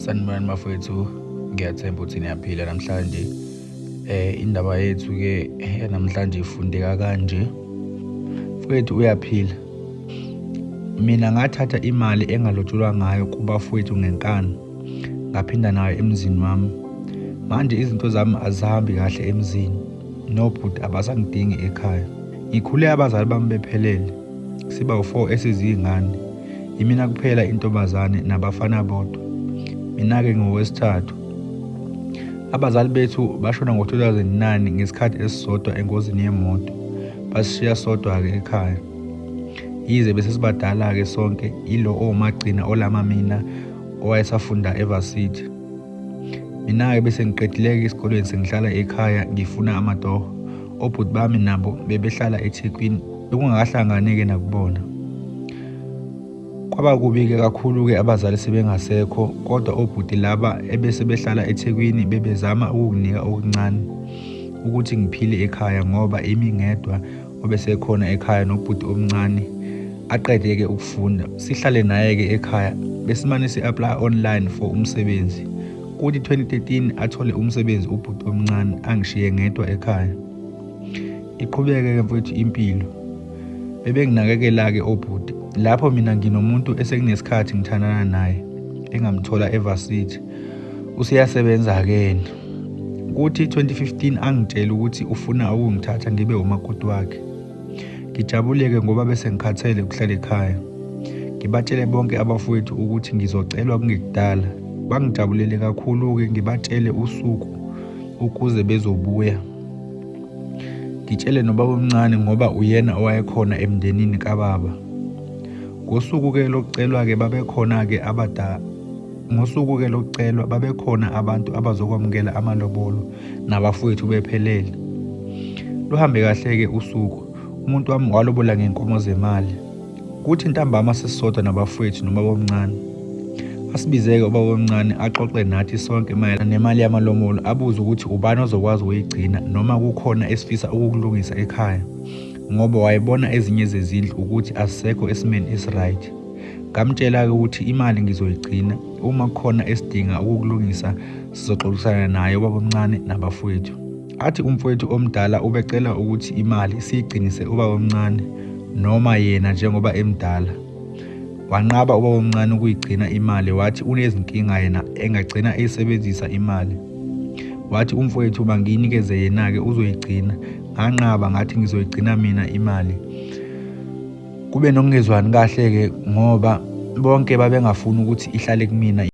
Sanibonani bafowethu, ngiyathemba ukuthi niyaphila namhlanje. Indaba yethu-ke yanamhlanje ifundeka kanje. Mfowethu uyaphila. Mina ngathatha imali engalotsholwa ngayo kubafowethu ngenkani, ngaphinda nayo emzini wami. Manje izinto zami azihambi kahle emzini, nobhuti abasangidingi ekhaya. Ngikhule abazali bami bephelele, siba u-4 esiziy'ngane. Yimina kuphela intombazane nabafana bodwa. Mina-ke ngowesithathu. Abazali bethu bashona ngo-2009 ngesikhathi esisodwa engozini yemoto. Basishiya sodwa-ke ekhaya. Yize bese sibadala-ke sonke, yilo owumagcina olama mina owayesafunda eVarsity. Mina-ke bese ngiqedile-ke esikoleni sengihlala ekhaya ngifuna amatoho. Obhuti bami nabo bebehlala eThekwini, bekungakahlangani-ke nakubona. Kwaba kubi-ke kakhulu-ke abazali sebengasekho, kodwa obhuti laba ebese behlala eThekwini bebezama ukunginika okuncane ukuthi ngiphile ekhaya ngoba imi ngedwa obesekhona ekhaya nobhuti omncane aqede-ke ukufunda. Sihlale naye-ke ekhaya, besimane si-apply online for umsebenzi. Kuthi 2013 athole umsebenzi ubhuti omncane angishiye ngedwa ekhaya. Iqhubeke-ke mfowethu impilo. Bebenginakekela-ke obhuti. Lapho mina nginomuntu esekunesikhathi ngithandana naye, engamthola eVarsity. Useyasebenza-ke yena. Kuthi 2015 angitshela ukuthi ufuna ukungithatha ngibe umakoti wakhe. Ngijabule-ke ngoba bese ngikhathele ukuhlala ekhaya. Ngibatshele bonke abafowethu ukuthi ngizocelwa kungekudala. Bangijabulele kakhulu-ke ngibatshele usuku ukuze bezobuya. Ngitshele nobaba omncane ngoba uyena owayekhona emndenini kababa. Ngosuku-ke lokucelwa-ke babekhona abantu abazokwamukela amalobolo nabafowethu bephelele. Luhambe kahle-ke usuku. Umuntu wami walobola ngenkomo zemali. Kuthi ntambama sesisodwa nabafowethu nobaba omncane. Asibize-ke ubaba omncane axoxe nathi sonke mayelana nemali yamalobolo, abuze ukuthi ubani ozokwazi ukuyigcina noma kukhona esifisa ukukulungisa ekhaya, ngoba wayebona ezinye zezindlu ukuthi asisekho esimeni esi-right. Ngamtshela-ke ukuthi imali ngizoyigcina, uma kukhona esidinga ukukulungisa sizoxoxisana naye ubaba omncane nabafowethu. Athi umfowethu omdala ubecela ukuthi imali siyigcinise ubaba omncane noma yena njengoba emdala. Wanqaba ubaba omncane ukuyigcina imali, wathi unezinkinga yena engagcina eyisebenzisa imali. Wathi umfowethu bangiyinikeze yena-ke uzoyigcina. Nganqaba ngathi ngizoyigcina mina imali. Kube nokungezwani kahle-ke ngoba bonke babengafuni ukuthi ihlale kumina.